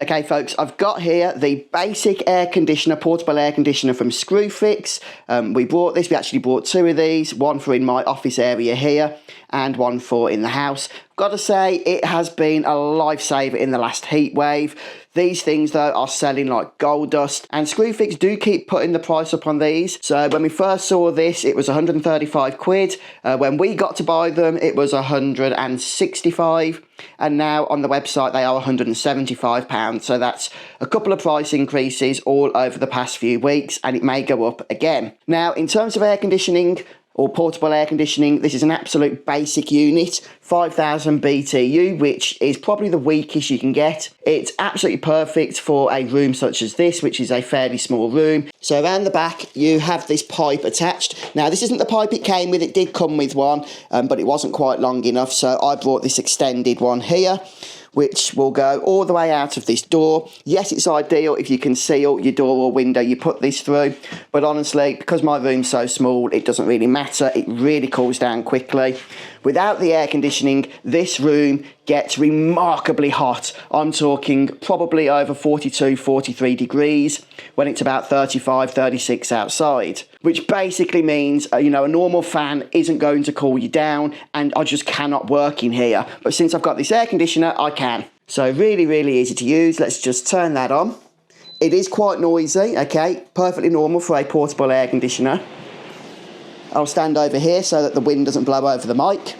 Okay folks, I've got here the basic air conditioner, portable air conditioner from Screwfix. We actually bought two of these, one for in my office area here and one for in the house. Got to say, it has been a lifesaver in the last heat wave. These things though are selling like gold dust, and Screwfix do keep putting the price up on these. So when we first saw this, it was 135 quid. When we got to buy them, it was 165, and now on the website they are 175 pounds. So that's a couple of price increases all over the past few weeks, and it may go up again. Now, in terms of air conditioning, or portable air conditioning, this is an absolute basic unit, 5000 BTU, which is probably the weakest you can get. It's absolutely perfect for a room such as this, which is a fairly small room. So around the back, you have this pipe attached. Now, this isn't the pipe it came with, it did come with one, but it wasn't quite long enough, so I brought this extended one here, which will go all the way out of this door. Yes, it's ideal if you can seal your door or window you put this through, but honestly, because my room's so small, it doesn't really matter. It really cools down quickly. Without the air conditioning, this room gets remarkably hot. I'm talking probably over 42, 43 degrees when it's about 35, 36 outside, which basically means, a normal fan isn't going to cool you down, and I just cannot work in here. But since I've got this air conditioner, I can. So really, really easy to use. Let's just turn that on. It is quite noisy, okay? Perfectly normal for a portable air conditioner. I'll stand over here so that the wind doesn't blow over the mic.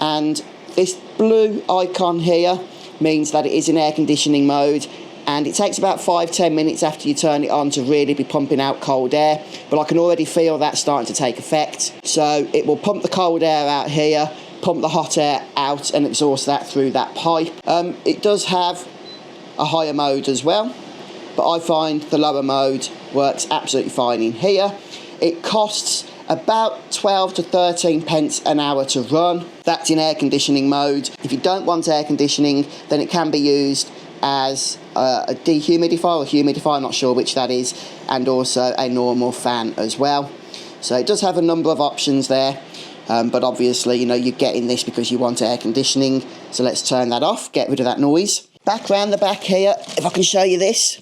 And this blue icon here means that it is in air conditioning mode, and it takes about 5-10 minutes after you turn it on to really be pumping out cold air, but I can already feel that starting to take effect. So it will pump the cold air out here, pump the hot air out, and exhaust that through that pipe. It does have a higher mode as well, but I find the lower mode works absolutely fine in here. It costs about 12 to 13 pence an hour to run. That's in air conditioning mode. If you don't want air conditioning, then it can be used as a dehumidifier or humidifier, I'm not sure which that is, and also a normal fan as well. So it does have a number of options there, but obviously, you're getting this because you want air conditioning. So let's turn that off, get rid of that noise. Back round the back here, if I can show you this.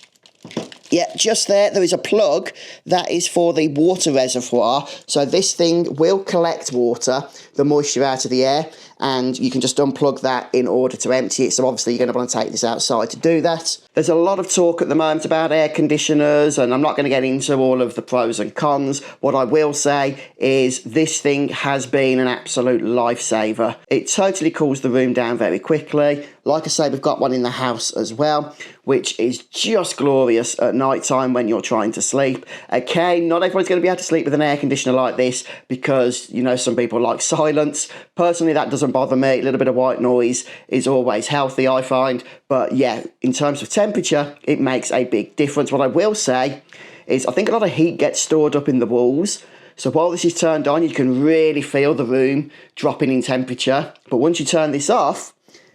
Yeah, just there is a plug that is for the water reservoir. So this thing will collect water, the moisture out of the air, and you can just unplug that in order to empty it. So obviously you're going to want to take this outside to do that. There's a lot of talk at the moment about air conditioners, and I'm not going to get into all of the pros and cons. What I will say is this thing has been an absolute lifesaver. It totally cools the room down very quickly. Like I say, we've got one in the house as well, which is just glorious at night time when you're trying to sleep. Okay, not everybody's going to be able to sleep with an air conditioner like this because, some people like silence. Personally, that doesn't bother me. A little bit of white noise is always healthy, I find. But yeah, in terms of temperature, it makes a big difference. What I will say is I think a lot of heat gets stored up in the walls. So while this is turned on, you can really feel the room dropping in temperature. But once you turn this off,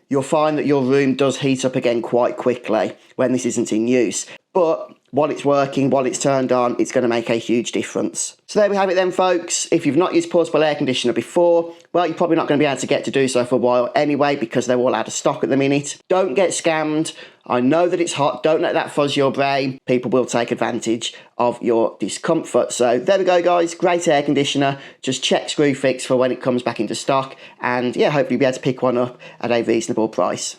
you'll find that your room does heat up again quite quickly when this isn't in use. But while it's working, while it's turned on, it's going to make a huge difference. So there we have it then, folks. If you've not used portable air conditioner before, well, you're probably not going to be able to get to do so for a while anyway, because they're all out of stock at the minute. Don't get scammed. I know that it's hot. Don't let that fuzz your brain. People will take advantage of your discomfort. So there we go, guys. Great air conditioner. Just check Screwfix for when it comes back into stock. And yeah, hopefully you'll be able to pick one up at a reasonable price.